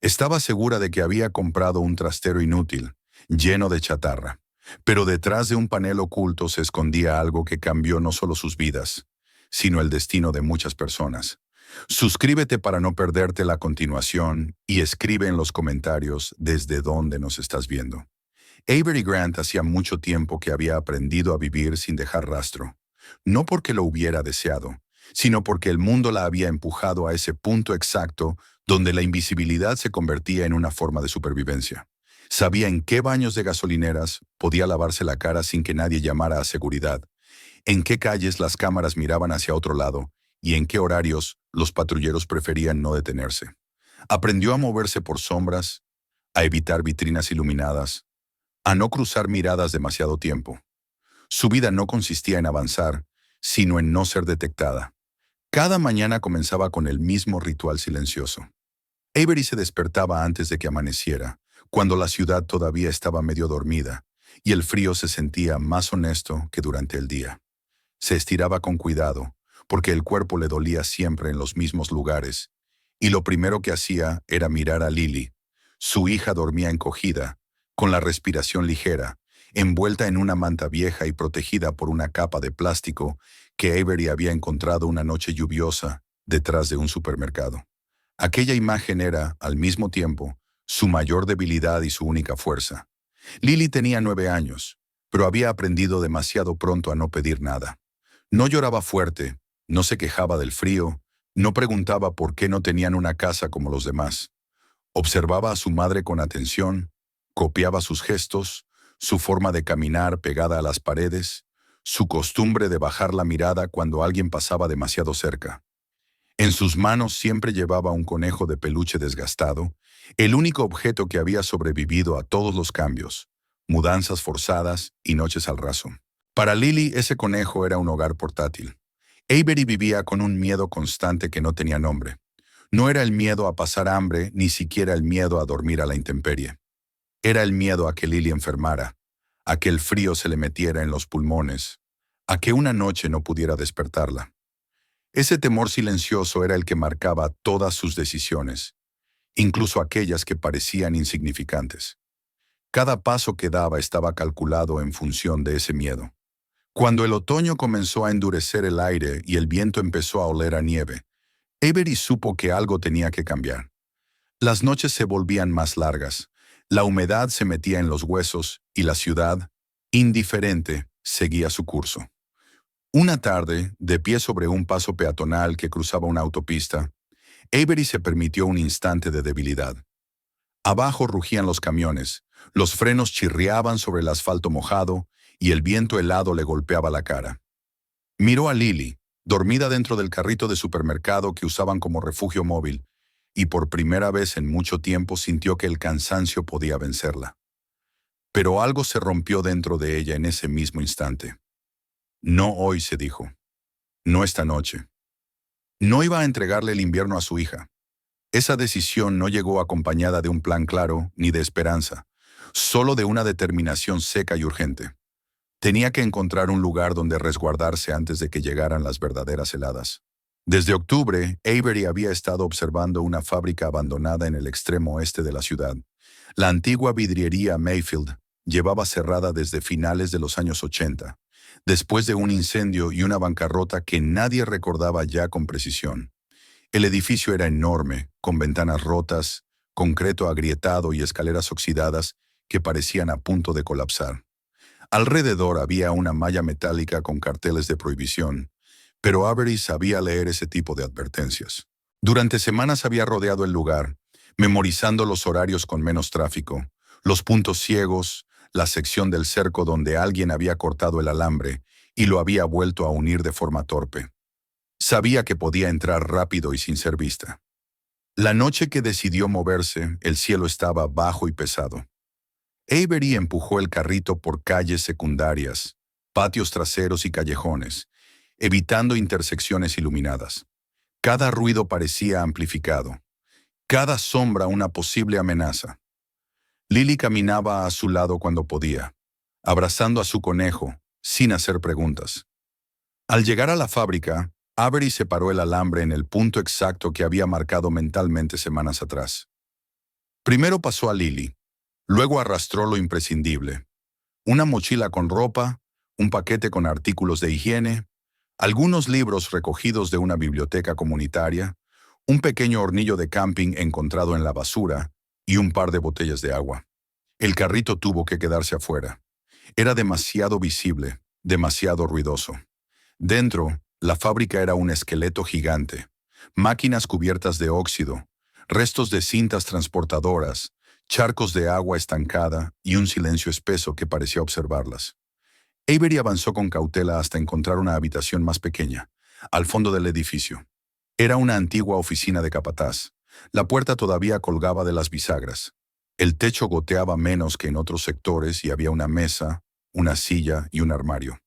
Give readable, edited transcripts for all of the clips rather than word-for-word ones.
Estaba segura de que había comprado un trastero inútil, lleno de chatarra. Pero detrás de un panel oculto se escondía algo que cambió no solo sus vidas, sino el destino de muchas personas. Suscríbete para no perderte la continuación y escribe en los comentarios desde dónde nos estás viendo. Avery Grant hacía mucho tiempo que había aprendido a vivir sin dejar rastro. No porque lo hubiera deseado, sino porque el mundo la había empujado a ese punto exacto donde la invisibilidad se convertía en una forma de supervivencia. Sabía en qué baños de gasolineras podía lavarse la cara sin que nadie llamara a seguridad, en qué calles las cámaras miraban hacia otro lado y en qué horarios los patrulleros preferían no detenerse. Aprendió a moverse por sombras, a evitar vitrinas iluminadas, a no cruzar miradas demasiado tiempo. Su vida no consistía en avanzar, sino en no ser detectada. Cada mañana comenzaba con el mismo ritual silencioso. Avery se despertaba antes de que amaneciera, cuando la ciudad todavía estaba medio dormida, y el frío se sentía más honesto que durante el día. Se estiraba con cuidado, porque el cuerpo le dolía siempre en los mismos lugares, y lo primero que hacía era mirar a Lily. Su hija dormía encogida, con la respiración ligera, envuelta en una manta vieja y protegida por una capa de plástico que Avery había encontrado una noche lluviosa detrás de un supermercado. Aquella imagen era, al mismo tiempo, su mayor debilidad y su única fuerza. Lily tenía 9 años, pero había aprendido demasiado pronto a no pedir nada. No lloraba fuerte, no se quejaba del frío, no preguntaba por qué no tenían una casa como los demás. Observaba a su madre con atención, copiaba sus gestos, su forma de caminar pegada a las paredes, su costumbre de bajar la mirada cuando alguien pasaba demasiado cerca. En sus manos siempre llevaba un conejo de peluche desgastado, el único objeto que había sobrevivido a todos los cambios, mudanzas forzadas y noches al raso. Para Lily, ese conejo era un hogar portátil. Avery vivía con un miedo constante que no tenía nombre. No era el miedo a pasar hambre, ni siquiera el miedo a dormir a la intemperie. Era el miedo a que Lily enfermara, a que el frío se le metiera en los pulmones, a que una noche no pudiera despertarla. Ese temor silencioso era el que marcaba todas sus decisiones, incluso aquellas que parecían insignificantes. Cada paso que daba estaba calculado en función de ese miedo. Cuando el otoño comenzó a endurecer el aire y el viento empezó a oler a nieve, Avery supo que algo tenía que cambiar. Las noches se volvían más largas, la humedad se metía en los huesos y la ciudad, indiferente, seguía su curso. Una tarde, de pie sobre un paso peatonal que cruzaba una autopista, Avery se permitió un instante de debilidad. Abajo rugían los camiones, los frenos chirriaban sobre el asfalto mojado y el viento helado le golpeaba la cara. Miró a Lily, dormida dentro del carrito de supermercado que usaban como refugio móvil, y por primera vez en mucho tiempo sintió que el cansancio podía vencerla. Pero algo se rompió dentro de ella en ese mismo instante. No hoy, se dijo. No esta noche. No iba a entregarle el invierno a su hija. Esa decisión no llegó acompañada de un plan claro ni de esperanza, solo de una determinación seca y urgente. Tenía que encontrar un lugar donde resguardarse antes de que llegaran las verdaderas heladas. Desde octubre, Avery había estado observando una fábrica abandonada en el extremo oeste de la ciudad. La antigua vidriería Mayfield llevaba cerrada desde finales de los años 80, después de un incendio y una bancarrota que nadie recordaba ya con precisión. El edificio era enorme, con ventanas rotas, concreto agrietado y escaleras oxidadas que parecían a punto de colapsar. Alrededor había una malla metálica con carteles de prohibición, pero Avery sabía leer ese tipo de advertencias. Durante semanas había rodeado el lugar, memorizando los horarios con menos tráfico, los puntos ciegos, la sección del cerco donde alguien había cortado el alambre y lo había vuelto a unir de forma torpe. Sabía que podía entrar rápido y sin ser vista. La noche que decidió moverse, el cielo estaba bajo y pesado. Avery empujó el carrito por calles secundarias, patios traseros y callejones, evitando intersecciones iluminadas. Cada ruido parecía amplificado, cada sombra una posible amenaza. Lily caminaba a su lado cuando podía, abrazando a su conejo, sin hacer preguntas. Al llegar a la fábrica, Avery separó el alambre en el punto exacto que había marcado mentalmente semanas atrás. Primero pasó a Lily, luego arrastró lo imprescindible: una mochila con ropa, un paquete con artículos de higiene, algunos libros recogidos de una biblioteca comunitaria, un pequeño hornillo de camping encontrado en la basura y un par de botellas de agua. El carrito tuvo que quedarse afuera. Era demasiado visible, demasiado ruidoso. Dentro, la fábrica era un esqueleto gigante: máquinas cubiertas de óxido, restos de cintas transportadoras, charcos de agua estancada y un silencio espeso que parecía observarlas. Avery avanzó con cautela hasta encontrar una habitación más pequeña, al fondo del edificio. Era una antigua oficina de capataz. La puerta todavía colgaba de las bisagras. El techo goteaba menos que en otros sectores y había una mesa, una silla y un armario.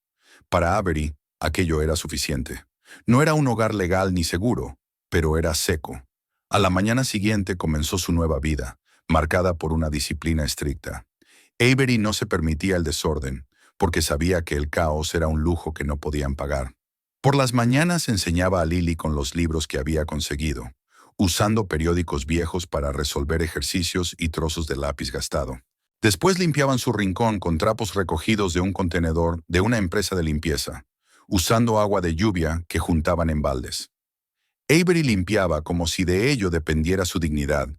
Para Avery, aquello era suficiente. No era un hogar legal ni seguro, pero era seco. A la mañana siguiente comenzó su nueva vida, marcada por una disciplina estricta. Avery no se permitía el desorden, porque sabía que el caos era un lujo que no podían pagar. Por las mañanas enseñaba a Lily con los libros que había conseguido, usando periódicos viejos para resolver ejercicios y trozos de lápiz gastado. Después limpiaban su rincón con trapos recogidos de un contenedor de una empresa de limpieza, usando agua de lluvia que juntaban en baldes. Avery limpiaba como si de ello dependiera su dignidad,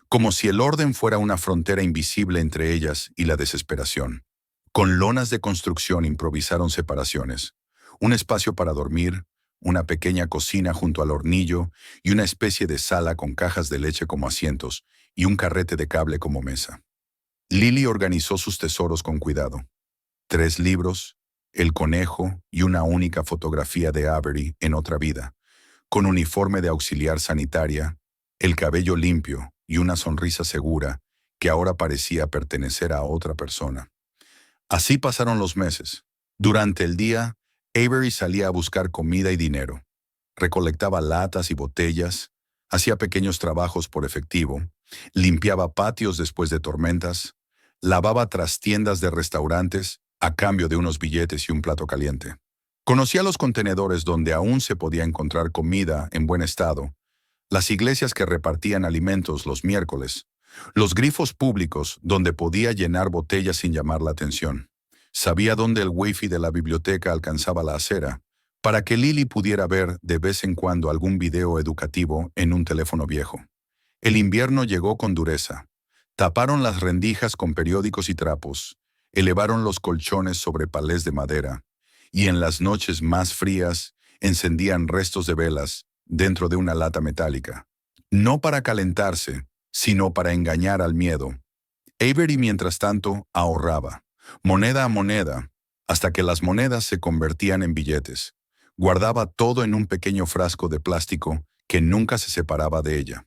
como si el orden fuera una frontera invisible entre ellas y la desesperación. Con lonas de construcción improvisaron separaciones: un espacio para dormir, una pequeña cocina junto al hornillo y una especie de sala con cajas de leche como asientos y un carrete de cable como mesa. Lily organizó sus tesoros con cuidado: 3 libros, el conejo y una única fotografía de Avery en otra vida, con uniforme de auxiliar sanitaria, el cabello limpio y una sonrisa segura que ahora parecía pertenecer a otra persona. Así pasaron los meses. Durante el día, Avery salía a buscar comida y dinero. Recolectaba latas y botellas, hacía pequeños trabajos por efectivo, limpiaba patios después de tormentas, lavaba trastiendas de restaurantes a cambio de unos billetes y un plato caliente. Conocía los contenedores donde aún se podía encontrar comida en buen estado, las iglesias que repartían alimentos los miércoles, los grifos públicos donde podía llenar botellas sin llamar la atención. Sabía dónde el wifi de la biblioteca alcanzaba la acera, para que Lily pudiera ver de vez en cuando algún video educativo en un teléfono viejo. El invierno llegó con dureza. Taparon las rendijas con periódicos y trapos, elevaron los colchones sobre palés de madera, y en las noches más frías encendían restos de velas dentro de una lata metálica. No para calentarse, sino para engañar al miedo. Avery, mientras tanto, ahorraba, moneda a moneda, hasta que las monedas se convertían en billetes. Guardaba todo en un pequeño frasco de plástico que nunca se separaba de ella.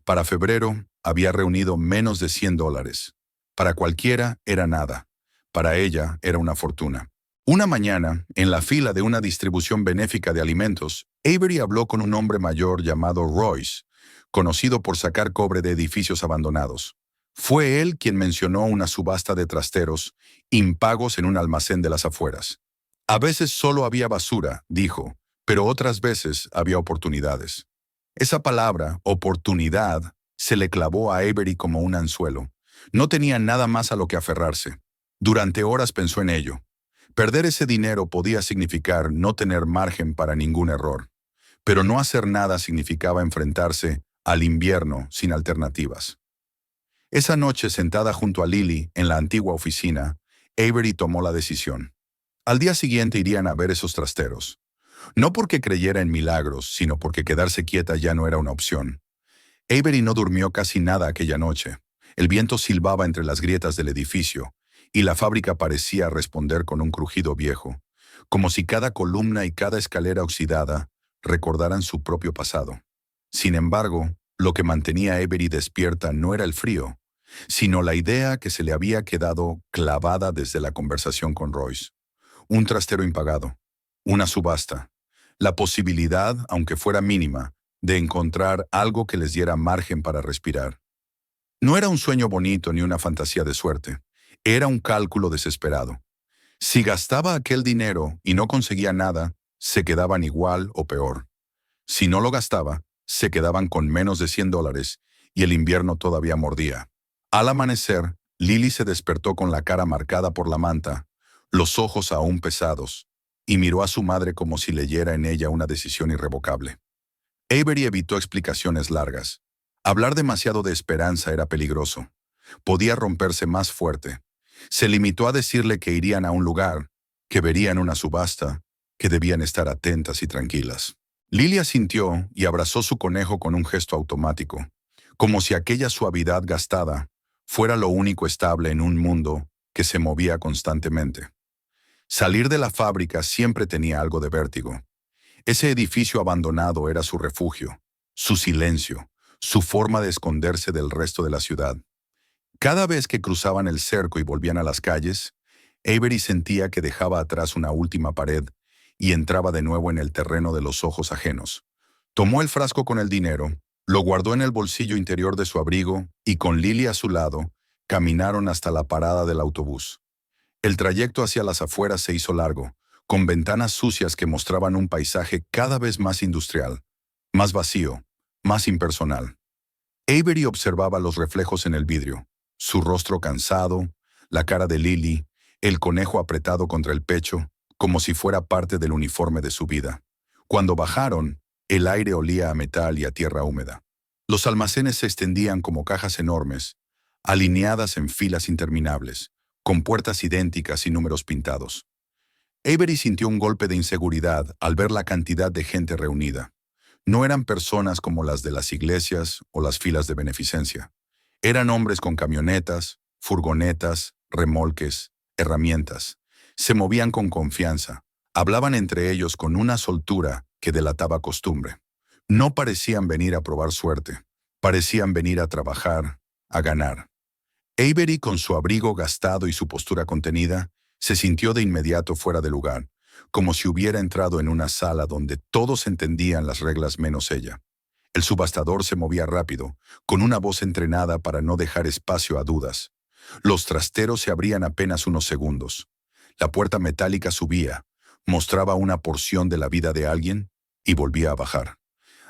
Para febrero, había reunido menos de $100. Para cualquiera era nada. Para ella era una fortuna. Una mañana, en la fila de una distribución benéfica de alimentos, Avery habló con un hombre mayor llamado Royce, conocido por sacar cobre de edificios abandonados. Fue él quien mencionó una subasta de trasteros impagos en un almacén de las afueras. A veces solo había basura, dijo, pero otras veces había oportunidades. Esa palabra, oportunidad, se le clavó a Avery como un anzuelo. No tenía nada más a lo que aferrarse. Durante horas pensó en ello. Perder ese dinero podía significar no tener margen para ningún error, pero no hacer nada significaba enfrentarse al invierno sin alternativas. Esa noche, sentada junto a Lily en la antigua oficina, Avery tomó la decisión. Al día siguiente irían a ver esos trasteros. No porque creyera en milagros, sino porque quedarse quieta ya no era una opción. Avery no durmió casi nada aquella noche. El viento silbaba entre las grietas del edificio, y la fábrica parecía responder con un crujido viejo, como si cada columna y cada escalera oxidada recordaran su propio pasado. Sin embargo, lo que mantenía a Avery despierta no era el frío, sino la idea que se le había quedado clavada desde la conversación con Royce. Un trastero impagado, una subasta, la posibilidad, aunque fuera mínima, de encontrar algo que les diera margen para respirar. No era un sueño bonito ni una fantasía de suerte. Era un cálculo desesperado. Si gastaba aquel dinero y no conseguía nada, se quedaban igual o peor. Si no lo gastaba, se quedaban con menos de $100 y el invierno todavía mordía. Al amanecer, Lily se despertó con la cara marcada por la manta, los ojos aún pesados, y miró a su madre como si leyera en ella una decisión irrevocable. Avery evitó explicaciones largas. Hablar demasiado de esperanza era peligroso. Podía romperse más fuerte. Se limitó a decirle que irían a un lugar, que verían una subasta, que debían estar atentas y tranquilas. Lily asintió y abrazó su conejo con un gesto automático, como si aquella suavidad gastada fuera lo único estable en un mundo que se movía constantemente. Salir de la fábrica siempre tenía algo de vértigo. Ese edificio abandonado era su refugio, su silencio, su forma de esconderse del resto de la ciudad. Cada vez que cruzaban el cerco y volvían a las calles, Avery sentía que dejaba atrás una última pared y entraba de nuevo en el terreno de los ojos ajenos. Tomó el frasco con el dinero, lo guardó en el bolsillo interior de su abrigo y con Lily a su lado, caminaron hasta la parada del autobús. El trayecto hacia las afueras se hizo largo, con ventanas sucias que mostraban un paisaje cada vez más industrial, más vacío, más impersonal. Avery observaba los reflejos en el vidrio, su rostro cansado, la cara de Lily, el conejo apretado contra el pecho, como si fuera parte del uniforme de su vida. Cuando bajaron, el aire olía a metal y a tierra húmeda. Los almacenes se extendían como cajas enormes, alineadas en filas interminables, con puertas idénticas y números pintados. Avery sintió un golpe de inseguridad al ver la cantidad de gente reunida. No eran personas como las de las iglesias o las filas de beneficencia. Eran hombres con camionetas, furgonetas, remolques, herramientas. Se movían con confianza, hablaban entre ellos con una soltura que delataba costumbre. No parecían venir a probar suerte, parecían venir a trabajar, a ganar. Avery, con su abrigo gastado y su postura contenida, se sintió de inmediato fuera de lugar, como si hubiera entrado en una sala donde todos entendían las reglas menos ella. El subastador se movía rápido, con una voz entrenada para no dejar espacio a dudas. Los trasteros se abrían apenas unos segundos. La puerta metálica subía, mostraba una porción de la vida de alguien y volvía a bajar.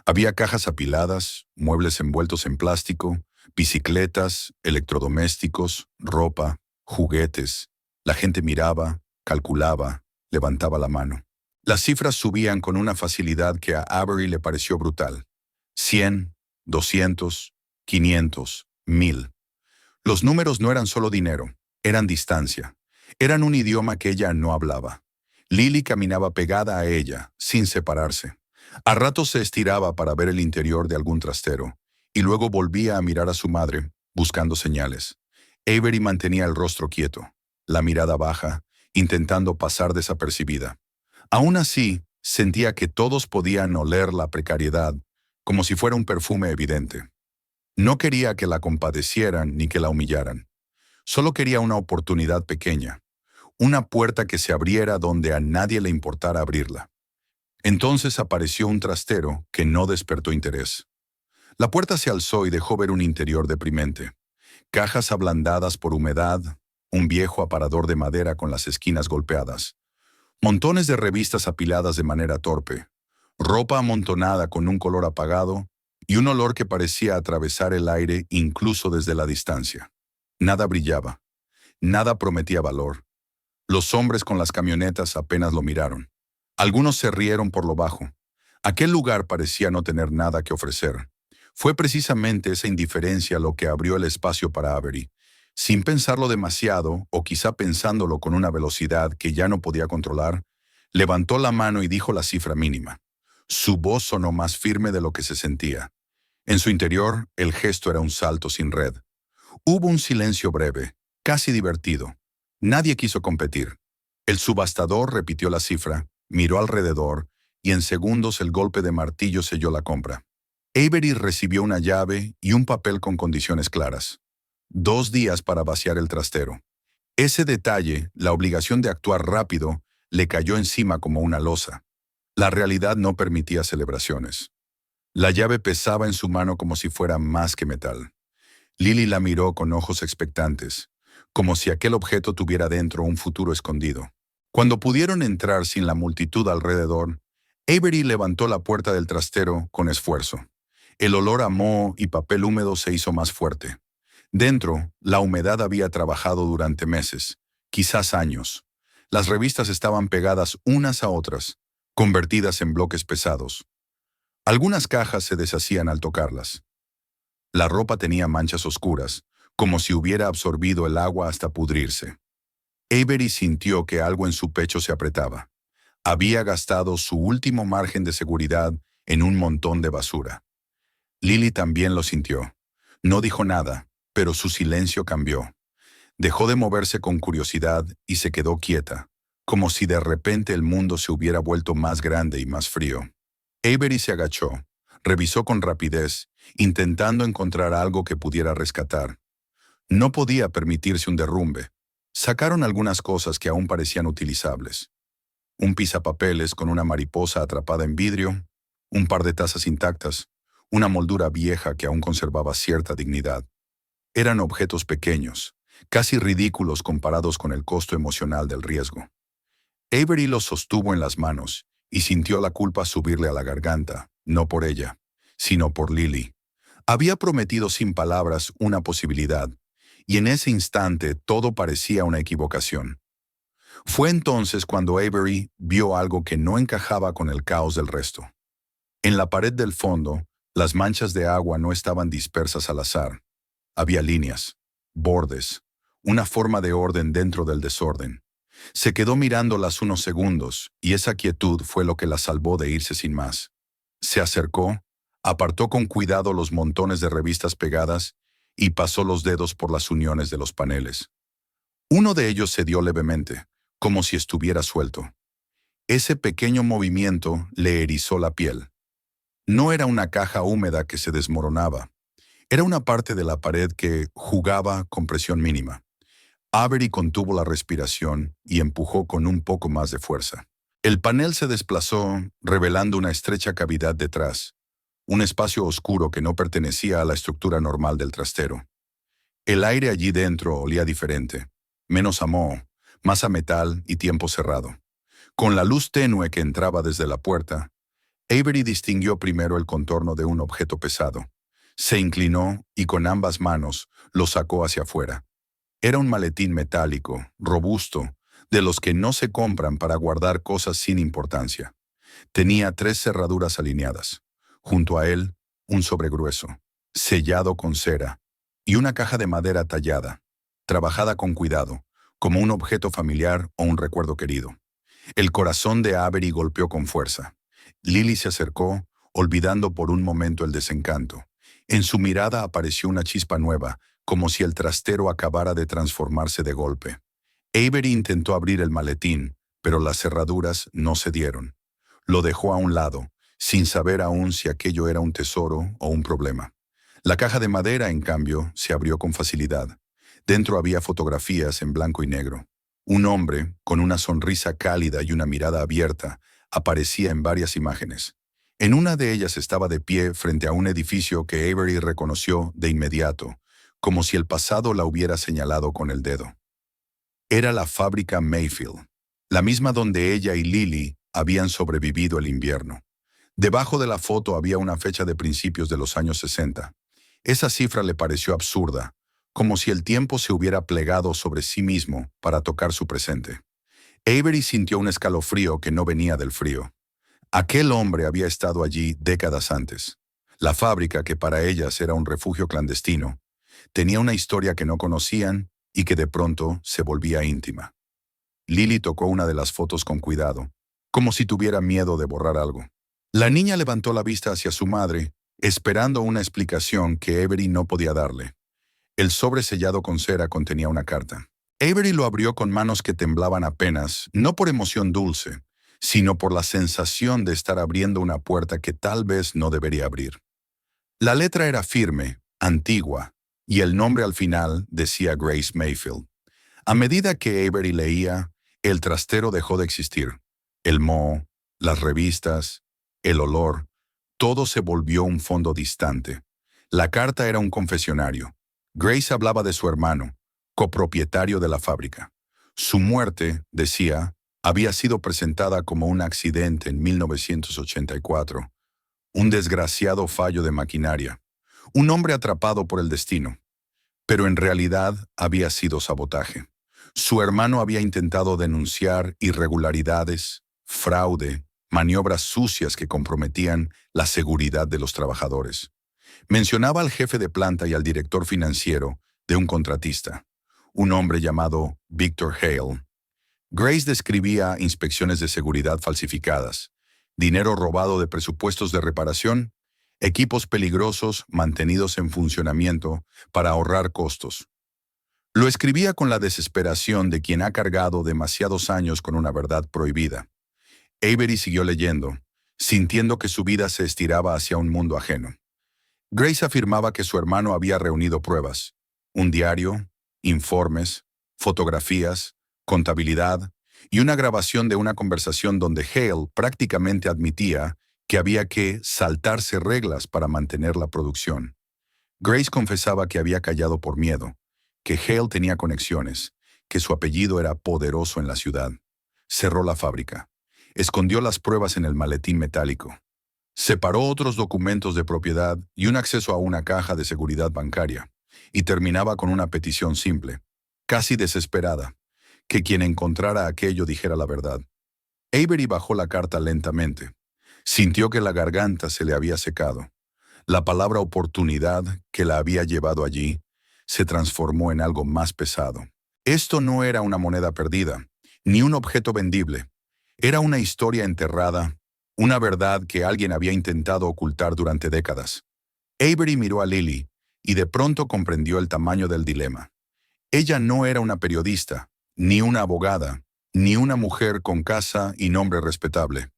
Había cajas apiladas, muebles envueltos en plástico, bicicletas, electrodomésticos, ropa, juguetes. La gente miraba, calculaba, levantaba la mano. Las cifras subían con una facilidad que a Avery le pareció brutal. 100, 200, 500, 1000. Los números no eran solo dinero, eran distancia. Eran un idioma que ella no hablaba. Lily caminaba pegada a ella, sin separarse. A ratos se estiraba para ver el interior de algún trastero, y luego volvía a mirar a su madre, buscando señales. Avery mantenía el rostro quieto, la mirada baja, intentando pasar desapercibida. Aún así, sentía que todos podían oler la precariedad, como si fuera un perfume evidente. No quería que la compadecieran ni que la humillaran. Solo quería una oportunidad pequeña, una puerta que se abriera donde a nadie le importara abrirla. Entonces apareció un trastero que no despertó interés. La puerta se alzó y dejó ver un interior deprimente. Cajas ablandadas por humedad, un viejo aparador de madera con las esquinas golpeadas, montones de revistas apiladas de manera torpe, ropa amontonada con un color apagado y un olor que parecía atravesar el aire incluso desde la distancia. Nada brillaba, nada prometía valor. Los hombres con las camionetas apenas lo miraron. Algunos se rieron por lo bajo. Aquel lugar parecía no tener nada que ofrecer. Fue precisamente esa indiferencia lo que abrió el espacio para Avery. Sin pensarlo demasiado, o quizá pensándolo con una velocidad que ya no podía controlar, levantó la mano y dijo la cifra mínima. Su voz sonó más firme de lo que se sentía. En su interior, el gesto era un salto sin red. Hubo un silencio breve, casi divertido. Nadie quiso competir. El subastador repitió la cifra, miró alrededor, y en segundos el golpe de martillo selló la compra. Avery recibió una llave y un papel con condiciones claras. 2 días para vaciar el trastero. Ese detalle, la obligación de actuar rápido, le cayó encima como una losa. La realidad no permitía celebraciones. La llave pesaba en su mano como si fuera más que metal. Lily la miró con ojos expectantes, como si aquel objeto tuviera dentro un futuro escondido. Cuando pudieron entrar sin la multitud alrededor, Avery levantó la puerta del trastero con esfuerzo. El olor a moho y papel húmedo se hizo más fuerte. Dentro, la humedad había trabajado durante meses, quizás años. Las revistas estaban pegadas unas a otras, convertidas en bloques pesados. Algunas cajas se deshacían al tocarlas. La ropa tenía manchas oscuras, como si hubiera absorbido el agua hasta pudrirse. Avery sintió que algo en su pecho se apretaba. Había gastado su último margen de seguridad en un montón de basura. Lily también lo sintió. No dijo nada, pero su silencio cambió. Dejó de moverse con curiosidad y se quedó quieta, como si de repente el mundo se hubiera vuelto más grande y más frío. Avery se agachó, revisó con rapidez, intentando encontrar algo que pudiera rescatar. No podía permitirse un derrumbe. Sacaron algunas cosas que aún parecían utilizables. Un pisapapeles con una mariposa atrapada en vidrio, un par de tazas intactas, una moldura vieja que aún conservaba cierta dignidad. Eran objetos pequeños, casi ridículos comparados con el costo emocional del riesgo. Avery los sostuvo en las manos y sintió la culpa subirle a la garganta, no por ella, sino por Lily. Había prometido sin palabras una posibilidad, y en ese instante todo parecía una equivocación. Fue entonces cuando Avery vio algo que no encajaba con el caos del resto. En la pared del fondo, las manchas de agua no estaban dispersas al azar. Había líneas, bordes, una forma de orden dentro del desorden. Se quedó mirándolas unos segundos, y esa quietud fue lo que la salvó de irse sin más. Se acercó, apartó con cuidado los montones de revistas pegadas y pasó los dedos por las uniones de los paneles. Uno de ellos cedió levemente, como si estuviera suelto. Ese pequeño movimiento le erizó la piel. No era una caja húmeda que se desmoronaba. Era una parte de la pared que jugaba con presión mínima. Avery contuvo la respiración y empujó con un poco más de fuerza. El panel se desplazó, revelando una estrecha cavidad detrás, un espacio oscuro que no pertenecía a la estructura normal del trastero. El aire allí dentro olía diferente, menos a moho, más a metal y tiempo cerrado. Con la luz tenue que entraba desde la puerta, Avery distinguió primero el contorno de un objeto pesado. Se inclinó y con ambas manos lo sacó hacia afuera. Era un maletín metálico, robusto, de los que no se compran para guardar cosas sin importancia. Tenía 3 cerraduras alineadas. Junto a él, un sobregrueso, sellado con cera, y una caja de madera tallada, trabajada con cuidado, como un objeto familiar o un recuerdo querido. El corazón de Avery golpeó con fuerza. Lily se acercó, olvidando por un momento el desencanto. En su mirada apareció una chispa nueva, como si el trastero acabara de transformarse de golpe. Avery intentó abrir el maletín, pero las cerraduras no cedieron. Lo dejó a un lado, sin saber aún si aquello era un tesoro o un problema. La caja de madera, en cambio, se abrió con facilidad. Dentro había fotografías en blanco y negro. Un hombre, con una sonrisa cálida y una mirada abierta, aparecía en varias imágenes. En una de ellas estaba de pie frente a un edificio que Avery reconoció de inmediato, como si el pasado la hubiera señalado con el dedo. Era la fábrica Mayfield, la misma donde ella y Lily habían sobrevivido el invierno. Debajo de la foto había una fecha de principios de los años 60. Esa cifra le pareció absurda, como si el tiempo se hubiera plegado sobre sí mismo para tocar su presente. Avery sintió un escalofrío que no venía del frío. Aquel hombre había estado allí décadas antes. La fábrica, que para ellas era un refugio clandestino, tenía una historia que no conocían y que de pronto se volvía íntima. Lily tocó una de las fotos con cuidado, como si tuviera miedo de borrar algo. La niña levantó la vista hacia su madre, esperando una explicación que Avery no podía darle. El sobre sellado con cera contenía una carta. Avery lo abrió con manos que temblaban apenas, no por emoción dulce, sino por la sensación de estar abriendo una puerta que tal vez no debería abrir. La letra era firme, antigua, y el nombre al final decía Grace Mayfield. A medida que Avery leía, el trastero dejó de existir. El moho, las revistas, el olor, todo se volvió un fondo distante. La carta era un confesionario. Grace hablaba de su hermano, copropietario de la fábrica. Su muerte, decía, había sido presentada como un accidente en 1984, un desgraciado fallo de maquinaria, un hombre atrapado por el destino. Pero en realidad había sido sabotaje. Su hermano había intentado denunciar irregularidades, fraude, maniobras sucias que comprometían la seguridad de los trabajadores. Mencionaba al jefe de planta y al director financiero de un contratista, un hombre llamado Victor Hale. Grace describía inspecciones de seguridad falsificadas, dinero robado de presupuestos de reparación, equipos peligrosos mantenidos en funcionamiento para ahorrar costos. Lo escribía con la desesperación de quien ha cargado demasiados años con una verdad prohibida. Avery siguió leyendo, sintiendo que su vida se estiraba hacia un mundo ajeno. Grace afirmaba que su hermano había reunido pruebas, un diario, informes, fotografías, contabilidad y una grabación de una conversación donde Hale prácticamente admitía que había que saltarse reglas para mantener la producción. Grace confesaba que había callado por miedo, que Hale tenía conexiones, que su apellido era poderoso en la ciudad. Cerró la fábrica. Escondió las pruebas en el maletín metálico. Separó otros documentos de propiedad y un acceso a una caja de seguridad bancaria. Y terminaba con una petición simple, casi desesperada, que quien encontrara aquello dijera la verdad. Avery bajó la carta lentamente. Sintió que la garganta se le había secado. La palabra oportunidad que la había llevado allí se transformó en algo más pesado. Esto no era una moneda perdida, ni un objeto vendible. Era una historia enterrada, una verdad que alguien había intentado ocultar durante décadas. Avery miró a Lily y de pronto comprendió el tamaño del dilema. Ella no era una periodista, ni una abogada, ni una mujer con casa y nombre respetable.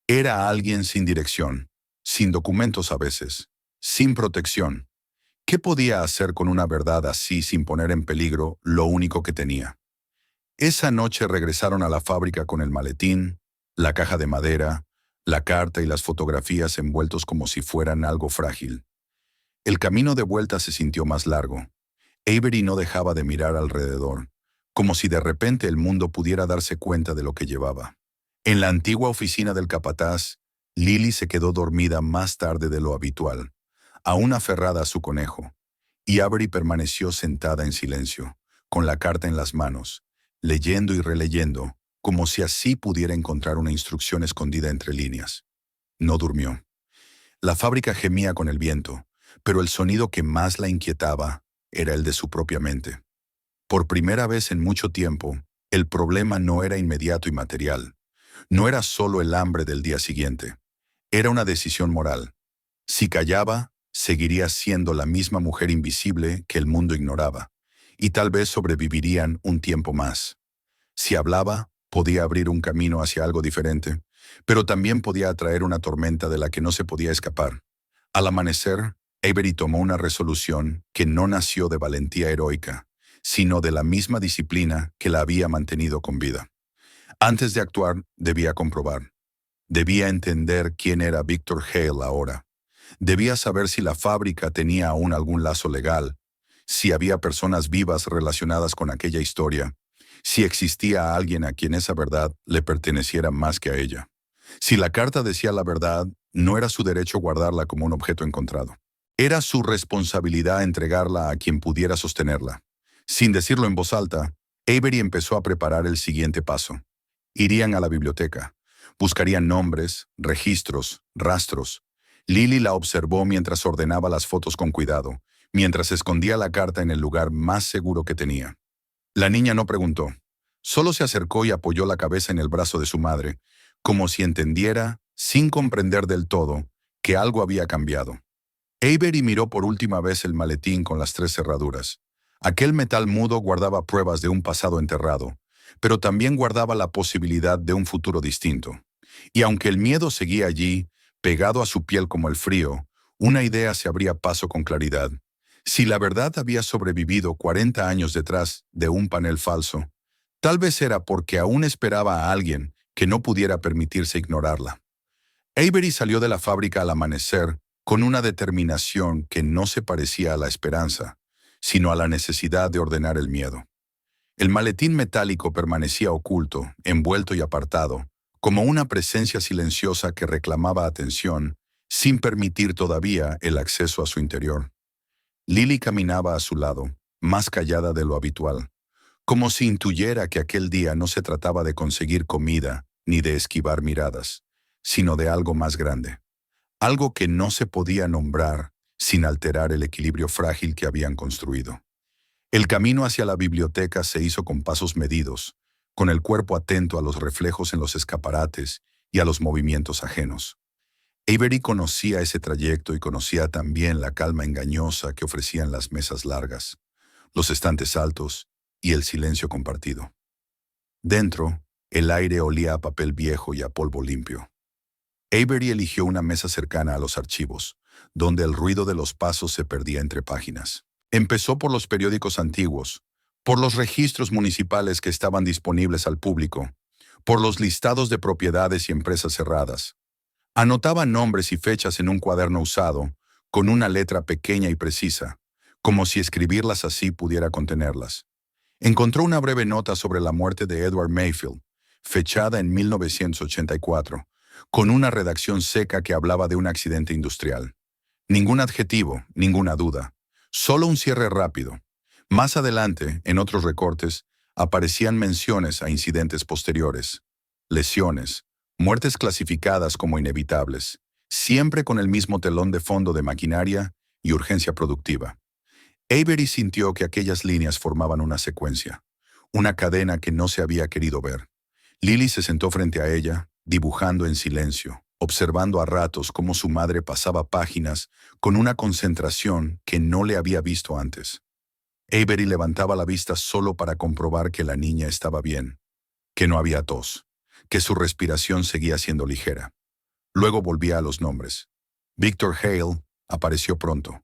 Era alguien sin dirección, sin documentos a veces, sin protección. ¿Qué podía hacer con una verdad así sin poner en peligro lo único que tenía? Esa noche regresaron a la fábrica con el maletín, la caja de madera, la carta y las fotografías envueltos como si fueran algo frágil. El camino de vuelta se sintió más largo. Avery no dejaba de mirar alrededor, como si de repente el mundo pudiera darse cuenta de lo que llevaba. En la antigua oficina del capataz, Lily se quedó dormida más tarde de lo habitual, aún aferrada a su conejo, y Avery permaneció sentada en silencio, con la carta en las manos, leyendo y releyendo, como si así pudiera encontrar una instrucción escondida entre líneas. No durmió. La fábrica gemía con el viento, pero el sonido que más la inquietaba era el de su propia mente. Por primera vez en mucho tiempo, el problema no era inmediato y material. No era solo el hambre del día siguiente. Era una decisión moral. Si callaba, seguiría siendo la misma mujer invisible que el mundo ignoraba, y tal vez sobrevivirían un tiempo más. Si hablaba, podía abrir un camino hacia algo diferente, pero también podía atraer una tormenta de la que no se podía escapar. Al amanecer, Avery tomó una resolución que no nació de valentía heroica, sino de la misma disciplina que la había mantenido con vida. Antes de actuar, debía comprobar. Debía entender quién era Victor Hale ahora. Debía saber si la fábrica tenía aún algún lazo legal, si había personas vivas relacionadas con aquella historia, si existía alguien a quien esa verdad le perteneciera más que a ella. Si la carta decía la verdad, no era su derecho guardarla como un objeto encontrado. Era su responsabilidad entregarla a quien pudiera sostenerla. Sin decirlo en voz alta, Avery empezó a preparar el siguiente paso. Irían a la biblioteca. Buscarían nombres, registros, rastros. Lily la observó mientras ordenaba las fotos con cuidado, mientras escondía la carta en el lugar más seguro que tenía. La niña no preguntó. Solo se acercó y apoyó la cabeza en el brazo de su madre, como si entendiera, sin comprender del todo, que algo había cambiado. Avery miró por última vez el maletín con las 3 cerraduras. Aquel metal mudo guardaba pruebas de un pasado enterrado, pero también guardaba la posibilidad de un futuro distinto. Y aunque el miedo seguía allí, pegado a su piel como el frío, una idea se abría paso con claridad. Si la verdad había sobrevivido 40 años detrás de un panel falso, tal vez era porque aún esperaba a alguien que no pudiera permitirse ignorarla. Avery salió de la fábrica al amanecer con una determinación que no se parecía a la esperanza, sino a la necesidad de ordenar el miedo. El maletín metálico permanecía oculto, envuelto y apartado, como una presencia silenciosa que reclamaba atención, sin permitir todavía el acceso a su interior. Lily caminaba a su lado, más callada de lo habitual, como si intuyera que aquel día no se trataba de conseguir comida ni de esquivar miradas, sino de algo más grande, algo que no se podía nombrar sin alterar el equilibrio frágil que habían construido. El camino hacia la biblioteca se hizo con pasos medidos, con el cuerpo atento a los reflejos en los escaparates y a los movimientos ajenos. Avery conocía ese trayecto y conocía también la calma engañosa que ofrecían las mesas largas, los estantes altos y el silencio compartido. Dentro, el aire olía a papel viejo y a polvo limpio. Avery eligió una mesa cercana a los archivos, donde el ruido de los pasos se perdía entre páginas. Empezó por los periódicos antiguos, por los registros municipales que estaban disponibles al público, por los listados de propiedades y empresas cerradas. Anotaba nombres y fechas en un cuaderno usado, con una letra pequeña y precisa, como si escribirlas así pudiera contenerlas. Encontró una breve nota sobre la muerte de Edward Mayfield, fechada en 1984, con una redacción seca que hablaba de un accidente industrial. Ningún adjetivo, ninguna duda, solo un cierre rápido. Más adelante, en otros recortes, aparecían menciones a incidentes posteriores, lesiones, muertes clasificadas como inevitables, siempre con el mismo telón de fondo de maquinaria y urgencia productiva. Avery sintió que aquellas líneas formaban una secuencia, una cadena que no se había querido ver. Lily se sentó frente a ella, dibujando en silencio, observando a ratos cómo su madre pasaba páginas con una concentración que no le había visto antes. Avery levantaba la vista solo para comprobar que la niña estaba bien, que no había tos, que su respiración seguía siendo ligera. Luego volvía a los nombres. Victor Hale apareció pronto,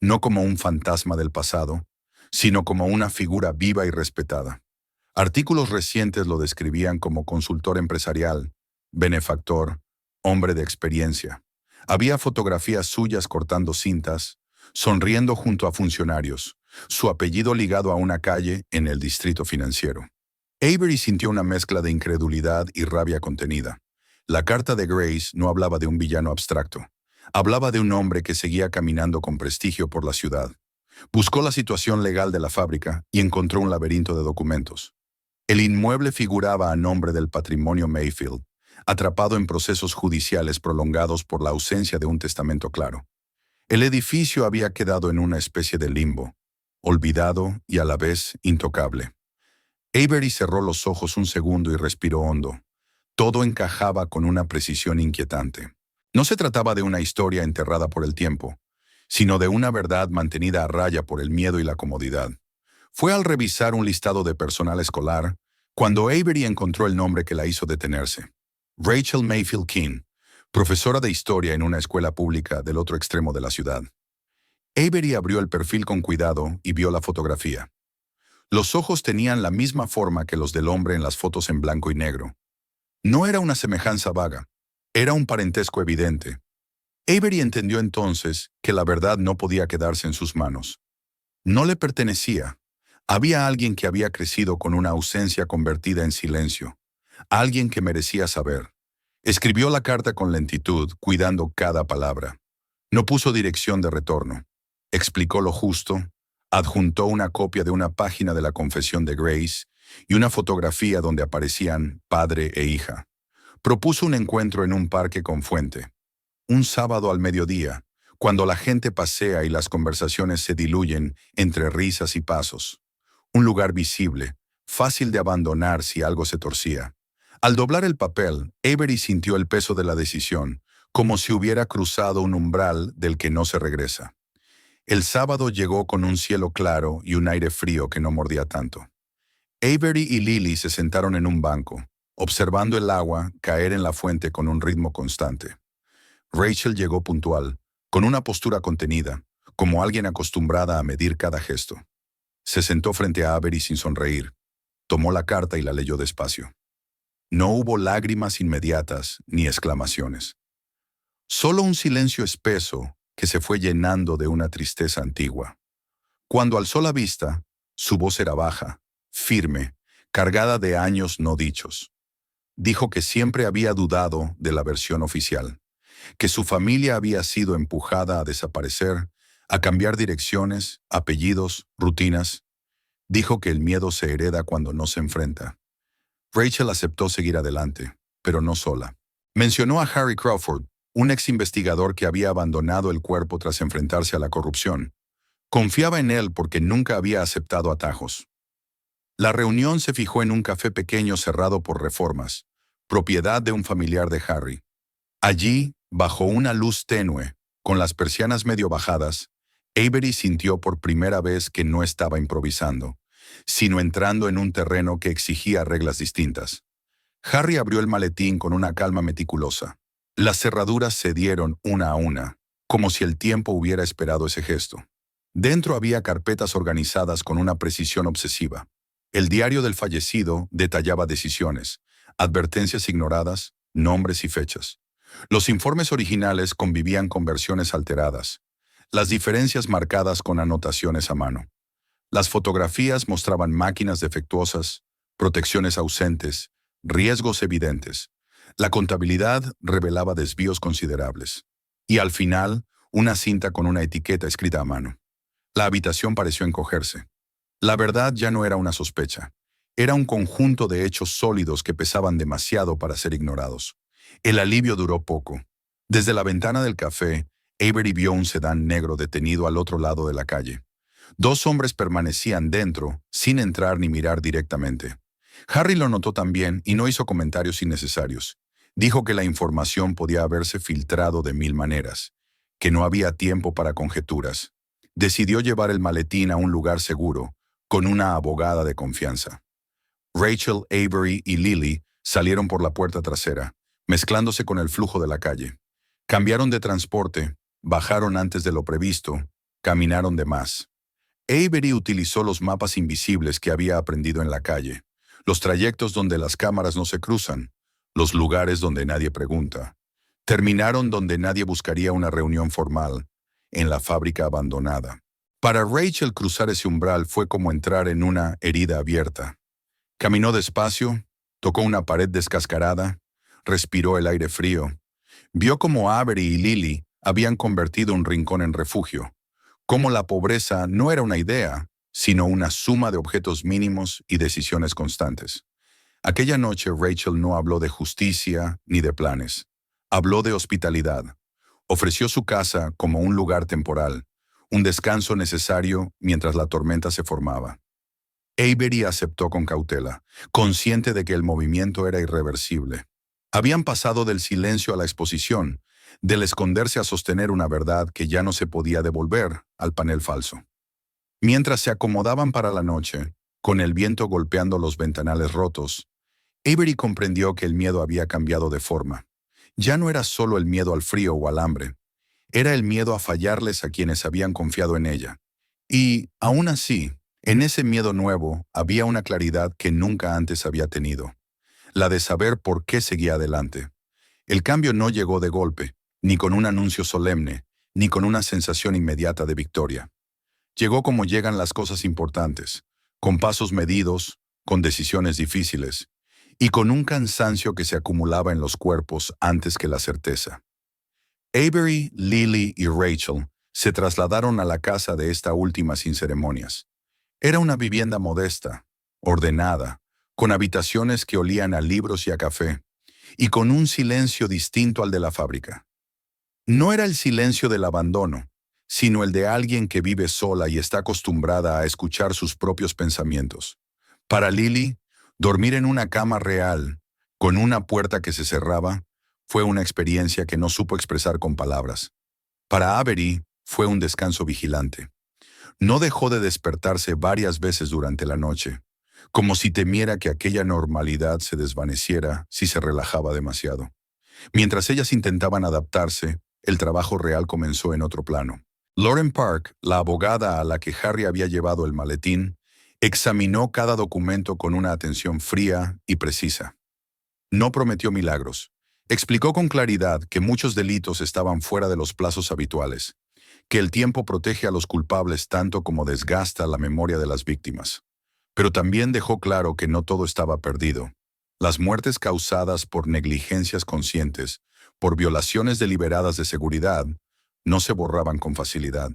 no como un fantasma del pasado, sino como una figura viva y respetada. Artículos recientes lo describían como consultor empresarial, benefactor, hombre de experiencia. Había fotografías suyas cortando cintas, sonriendo junto a funcionarios, su apellido ligado a una calle en el distrito financiero. Avery sintió una mezcla de incredulidad y rabia contenida. La carta de Grace no hablaba de un villano abstracto. Hablaba de un hombre que seguía caminando con prestigio por la ciudad. Buscó la situación legal de la fábrica y encontró un laberinto de documentos. El inmueble figuraba a nombre del patrimonio Mayfield, atrapado en procesos judiciales prolongados por la ausencia de un testamento claro. El edificio había quedado en una especie de limbo, olvidado y a la vez intocable. Avery cerró los ojos un segundo y respiró hondo. Todo encajaba con una precisión inquietante. No se trataba de una historia enterrada por el tiempo, sino de una verdad mantenida a raya por el miedo y la comodidad. Fue al revisar un listado de personal escolar cuando Avery encontró el nombre que la hizo detenerse. Rachel Mayfield King, profesora de historia en una escuela pública del otro extremo de la ciudad. Avery abrió el perfil con cuidado y vio la fotografía. Los ojos tenían la misma forma que los del hombre en las fotos en blanco y negro. No era una semejanza vaga, era un parentesco evidente. Avery entendió entonces que la verdad no podía quedarse en sus manos. No le pertenecía. Había alguien que había crecido con una ausencia convertida en silencio, alguien que merecía saber. Escribió la carta con lentitud, cuidando cada palabra. No puso dirección de retorno. Explicó lo justo, adjuntó una copia de una página de la confesión de Grace y una fotografía donde aparecían padre e hija. Propuso un encuentro en un parque con fuente. Un sábado al mediodía, cuando la gente pasea y las conversaciones se diluyen entre risas y pasos. Un lugar visible, fácil de abandonar si algo se torcía. Al doblar el papel, Avery sintió el peso de la decisión, como si hubiera cruzado un umbral del que no se regresa. El sábado llegó con un cielo claro y un aire frío que no mordía tanto. Avery y Lily se sentaron en un banco, observando el agua caer en la fuente con un ritmo constante. Rachel llegó puntual, con una postura contenida, como alguien acostumbrada a medir cada gesto. Se sentó frente a Avery sin sonreír. Tomó la carta y la leyó despacio. No hubo lágrimas inmediatas ni exclamaciones. Solo un silencio espeso que se fue llenando de una tristeza antigua. Cuando alzó la vista, su voz era baja, firme, cargada de años no dichos. Dijo que siempre había dudado de la versión oficial, que su familia había sido empujada a desaparecer a cambiar direcciones, apellidos, rutinas. Dijo que el miedo se hereda cuando no se enfrenta. Rachel aceptó seguir adelante, pero no sola. Mencionó a Harry Crawford, un ex investigador que había abandonado el cuerpo tras enfrentarse a la corrupción. Confiaba en él porque nunca había aceptado atajos. La reunión se fijó en un café pequeño cerrado por reformas, propiedad de un familiar de Harry. Allí, bajo una luz tenue, con las persianas medio bajadas, Avery sintió por primera vez que no estaba improvisando, sino entrando en un terreno que exigía reglas distintas. Harry abrió el maletín con una calma meticulosa. Las cerraduras cedieron una a una, como si el tiempo hubiera esperado ese gesto. Dentro había carpetas organizadas con una precisión obsesiva. El diario del fallecido detallaba decisiones, advertencias ignoradas, nombres y fechas. Los informes originales convivían con versiones alteradas, las diferencias marcadas con anotaciones a mano. Las fotografías mostraban máquinas defectuosas, protecciones ausentes, riesgos evidentes. La contabilidad revelaba desvíos considerables. Y al final, una cinta con una etiqueta escrita a mano. La habitación pareció encogerse. La verdad ya no era una sospecha. Era un conjunto de hechos sólidos que pesaban demasiado para ser ignorados. El alivio duró poco. Desde la ventana del café, Avery vio un sedán negro detenido al otro lado de la calle. Dos hombres permanecían dentro, sin entrar ni mirar directamente. Harry lo notó también y no hizo comentarios innecesarios. Dijo que la información podía haberse filtrado de mil maneras, que no había tiempo para conjeturas. Decidió llevar el maletín a un lugar seguro, con una abogada de confianza. Rachel, Avery y Lily salieron por la puerta trasera, mezclándose con el flujo de la calle. Cambiaron de transporte, bajaron antes de lo previsto, caminaron de más. Avery utilizó los mapas invisibles que había aprendido en la calle, los trayectos donde las cámaras no se cruzan, los lugares donde nadie pregunta. Terminaron donde nadie buscaría una reunión formal, en la fábrica abandonada. Para Rachel cruzar ese umbral fue como entrar en una herida abierta. Caminó despacio, tocó una pared descascarada, respiró el aire frío. Vio cómo Avery y Lily habían convertido un rincón en refugio, cómo la pobreza no era una idea, sino una suma de objetos mínimos y decisiones constantes. Aquella noche Rachel no habló de justicia ni de planes. Habló de hospitalidad. Ofreció su casa como un lugar temporal, un descanso necesario mientras la tormenta se formaba. Avery aceptó con cautela, consciente de que el movimiento era irreversible. Habían pasado del silencio a la exposición, del esconderse a sostener una verdad que ya no se podía devolver al panel falso. Mientras se acomodaban para la noche, con el viento golpeando los ventanales rotos, Avery comprendió que el miedo había cambiado de forma. Ya no era solo el miedo al frío o al hambre, era el miedo a fallarles a quienes habían confiado en ella. Y, aún así, en ese miedo nuevo había una claridad que nunca antes había tenido, la de saber por qué seguía adelante. El cambio no llegó de golpe, ni con un anuncio solemne, ni con una sensación inmediata de victoria. Llegó como llegan las cosas importantes, con pasos medidos, con decisiones difíciles, y con un cansancio que se acumulaba en los cuerpos antes que la certeza. Avery, Lily y Rachel se trasladaron a la casa de esta última sin ceremonias. Era una vivienda modesta, ordenada, con habitaciones que olían a libros y a café, y con un silencio distinto al de la fábrica. No era el silencio del abandono, sino el de alguien que vive sola y está acostumbrada a escuchar sus propios pensamientos. Para Lily, dormir en una cama real, con una puerta que se cerraba, fue una experiencia que no supo expresar con palabras. Para Avery, fue un descanso vigilante. No dejó de despertarse varias veces durante la noche, como si temiera que aquella normalidad se desvaneciera si se relajaba demasiado. Mientras ellas intentaban adaptarse, el trabajo real comenzó en otro plano. Lauren Park, la abogada a la que Harry había llevado el maletín, examinó cada documento con una atención fría y precisa. No prometió milagros. Explicó con claridad que muchos delitos estaban fuera de los plazos habituales, que el tiempo protege a los culpables tanto como desgasta la memoria de las víctimas. Pero también dejó claro que no todo estaba perdido. Las muertes causadas por negligencias conscientes, por violaciones deliberadas de seguridad, no se borraban con facilidad,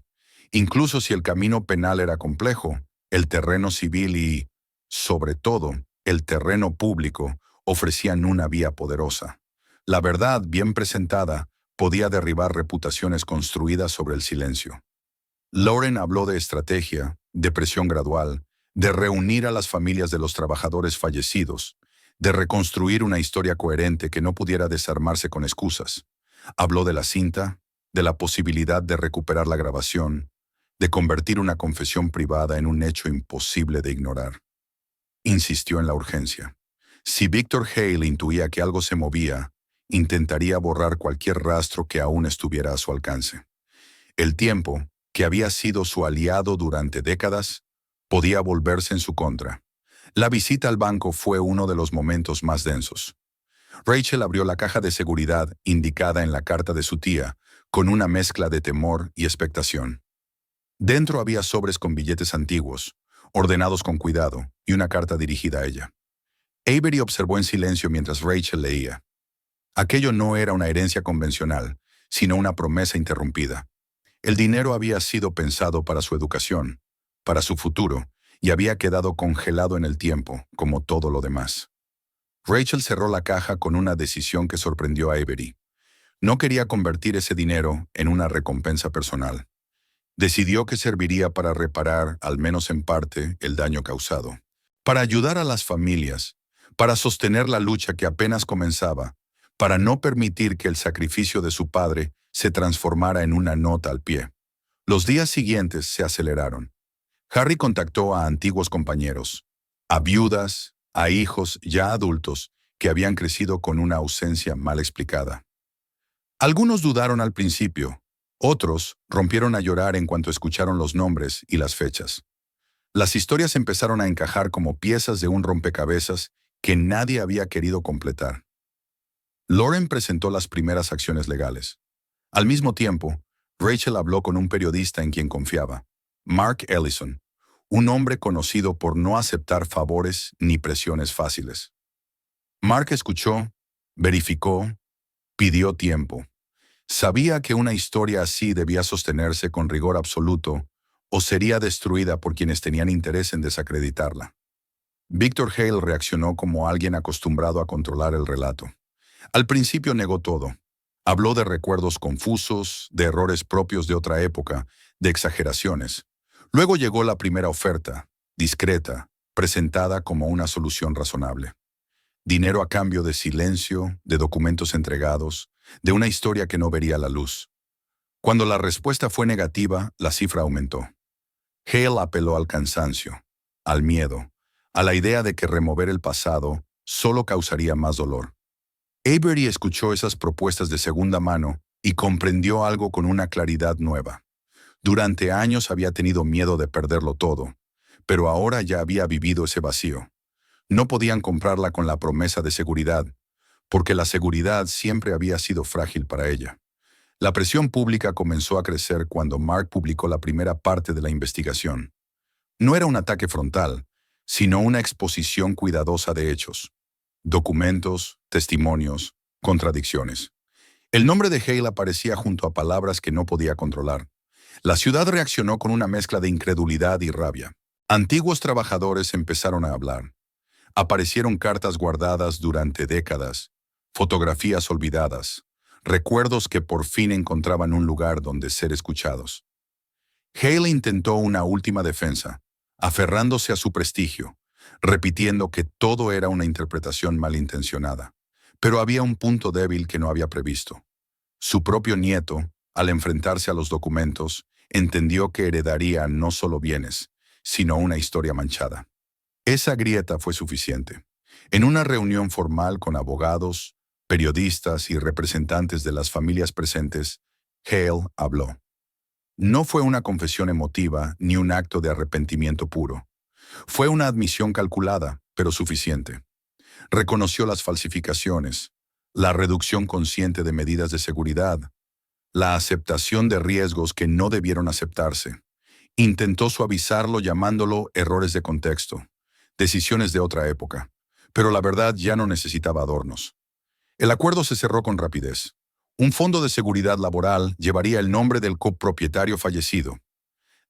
Incluso si el camino penal era complejo, el terreno civil y, sobre todo, el terreno público ofrecían una vía poderosa. La verdad, bien presentada, podía derribar reputaciones construidas sobre el silencio. Lauren habló de estrategia, de presión gradual, de reunir a las familias de los trabajadores fallecidos, de reconstruir una historia coherente que no pudiera desarmarse con excusas. Habló de la cinta, de la posibilidad de recuperar la grabación, de convertir una confesión privada en un hecho imposible de ignorar. Insistió en la urgencia. Si Victor Hale intuía que algo se movía, intentaría borrar cualquier rastro que aún estuviera a su alcance. El tiempo, que había sido su aliado durante décadas, podía volverse en su contra. La visita al banco fue uno de los momentos más densos. Rachel abrió la caja de seguridad indicada en la carta de su tía, con una mezcla de temor y expectación. Dentro había sobres con billetes antiguos, ordenados con cuidado, y una carta dirigida a ella. Avery observó en silencio mientras Rachel leía. Aquello no era una herencia convencional, sino una promesa interrumpida. El dinero había sido pensado para su educación, para su futuro, y había quedado congelado en el tiempo, como todo lo demás. Rachel cerró la caja con una decisión que sorprendió a Avery. No quería convertir ese dinero en una recompensa personal. Decidió que serviría para reparar, al menos en parte, el daño causado. Para ayudar a las familias, para sostener la lucha que apenas comenzaba, para no permitir que el sacrificio de su padre se transformara en una nota al pie. Los días siguientes se aceleraron. Harry contactó a antiguos compañeros, a viudas, a hijos ya adultos que habían crecido con una ausencia mal explicada. Algunos dudaron al principio, otros rompieron a llorar en cuanto escucharon los nombres y las fechas. Las historias empezaron a encajar como piezas de un rompecabezas que nadie había querido completar. Lauren presentó las primeras acciones legales. Al mismo tiempo, Rachel habló con un periodista en quien confiaba, Mark Ellison, un hombre conocido por no aceptar favores ni presiones fáciles. Mark escuchó, verificó, pidió tiempo. Sabía que una historia así debía sostenerse con rigor absoluto o sería destruida por quienes tenían interés en desacreditarla. Victor Hale reaccionó como alguien acostumbrado a controlar el relato. Al principio negó todo. Habló de recuerdos confusos, de errores propios de otra época, de exageraciones. Luego llegó la primera oferta, discreta, presentada como una solución razonable. Dinero a cambio de silencio, de documentos entregados, de una historia que no vería la luz. Cuando la respuesta fue negativa, la cifra aumentó. Hale apeló al cansancio, al miedo, a la idea de que remover el pasado solo causaría más dolor. Avery escuchó esas propuestas de segunda mano y comprendió algo con una claridad nueva. Durante años había tenido miedo de perderlo todo, pero ahora ya había vivido ese vacío. No podían comprarla con la promesa de seguridad, porque la seguridad siempre había sido frágil para ella. La presión pública comenzó a crecer cuando Mark publicó la primera parte de la investigación. No era un ataque frontal, sino una exposición cuidadosa de hechos. Documentos, testimonios, contradicciones. El nombre de Hale aparecía junto a palabras que no podía controlar. La ciudad reaccionó con una mezcla de incredulidad y rabia. Antiguos trabajadores empezaron a hablar. Aparecieron cartas guardadas durante décadas, fotografías olvidadas, recuerdos que por fin encontraban un lugar donde ser escuchados. Hale intentó una última defensa, aferrándose a su prestigio, repitiendo que todo era una interpretación malintencionada. Pero había un punto débil que no había previsto. Su propio nieto, al enfrentarse a los documentos, entendió que heredaría no solo bienes, sino una historia manchada. Esa grieta fue suficiente. En una reunión formal con abogados, periodistas y representantes de las familias presentes, Hale habló. No fue una confesión emotiva ni un acto de arrepentimiento puro. Fue una admisión calculada, pero suficiente. Reconoció las falsificaciones, la reducción consciente de medidas de seguridad, la aceptación de riesgos que no debieron aceptarse. Intentó suavizarlo llamándolo errores de contexto, decisiones de otra época, pero la verdad ya no necesitaba adornos. El acuerdo se cerró con rapidez. Un fondo de seguridad laboral llevaría el nombre del copropietario fallecido.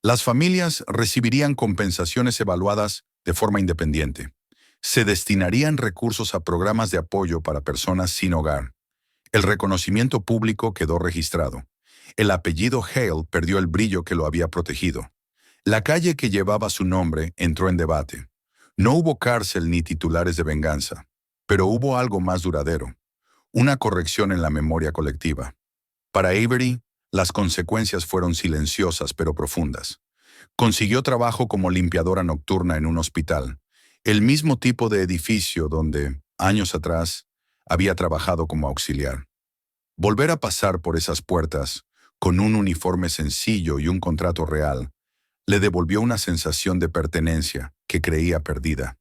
Las familias recibirían compensaciones evaluadas de forma independiente. Se destinarían recursos a programas de apoyo para personas sin hogar. El reconocimiento público quedó registrado. El apellido Hale perdió el brillo que lo había protegido. La calle que llevaba su nombre entró en debate. No hubo cárcel ni titulares de venganza, pero hubo algo más duradero, una corrección en la memoria colectiva. Para Avery, las consecuencias fueron silenciosas pero profundas. Consiguió trabajo como limpiadora nocturna en un hospital, el mismo tipo de edificio donde, años atrás, había trabajado como auxiliar. Volver a pasar por esas puertas, con un uniforme sencillo y un contrato real, le devolvió una sensación de pertenencia que creía perdida.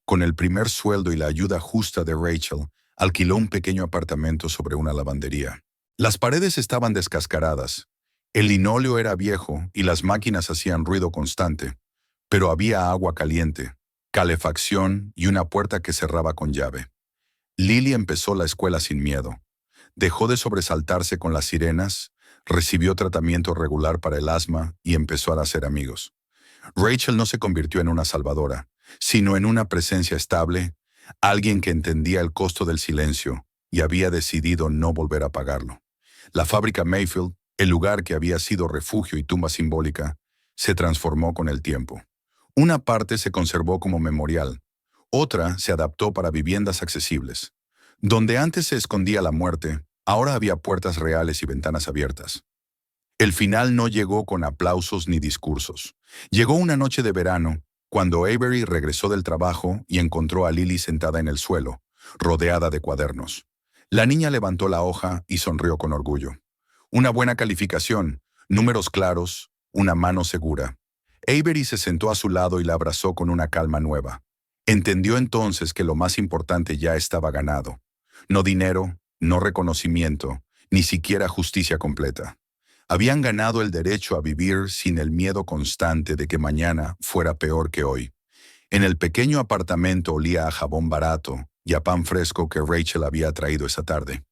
Con el primer sueldo y la ayuda justa de Rachel, alquiló un pequeño apartamento sobre una lavandería. Las paredes estaban descascaradas, el linóleo era viejo y las máquinas hacían ruido constante, pero había agua caliente, calefacción y una puerta que cerraba con llave. Lily empezó la escuela sin miedo. Dejó de sobresaltarse con las sirenas, recibió tratamiento regular para el asma y empezó a hacer amigos. Rachel no se convirtió en una salvadora, sino en una presencia estable, alguien que entendía el costo del silencio y había decidido no volver a pagarlo. La fábrica Mayfield, el lugar que había sido refugio y tumba simbólica, se transformó con el tiempo. Una parte se conservó como memorial, otra se adaptó para viviendas accesibles. Donde antes se escondía la muerte, ahora había puertas reales y ventanas abiertas. El final no llegó con aplausos ni discursos. Llegó una noche de verano, cuando Avery regresó del trabajo y encontró a Lily sentada en el suelo, rodeada de cuadernos. La niña levantó la hoja y sonrió con orgullo. Una buena calificación, números claros, una mano segura. Avery se sentó a su lado y la abrazó con una calma nueva. Entendió entonces que lo más importante ya estaba ganado. No dinero, no reconocimiento, ni siquiera justicia completa. Habían ganado el derecho a vivir sin el miedo constante de que mañana fuera peor que hoy. En el pequeño apartamento olía a jabón barato y a pan fresco que Rachel había traído esa tarde.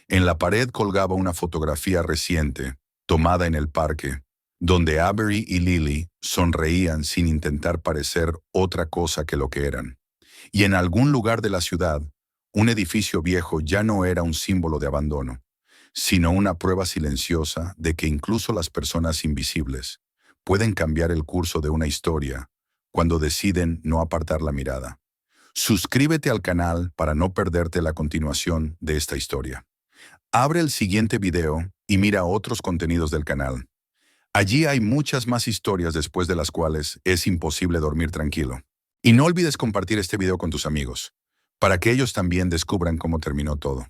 En la pared colgaba una fotografía reciente, tomada en el parque, donde Avery y Lily sonreían sin intentar parecer otra cosa que lo que eran. Y en algún lugar de la ciudad, un edificio viejo ya no era un símbolo de abandono, sino una prueba silenciosa de que incluso las personas invisibles pueden cambiar el curso de una historia cuando deciden no apartar la mirada. Suscríbete al canal para no perderte la continuación de esta historia. Abre el siguiente video y mira otros contenidos del canal. Allí hay muchas más historias después de las cuales es imposible dormir tranquilo. Y no olvides compartir este video con tus amigos, para que ellos también descubran cómo terminó todo.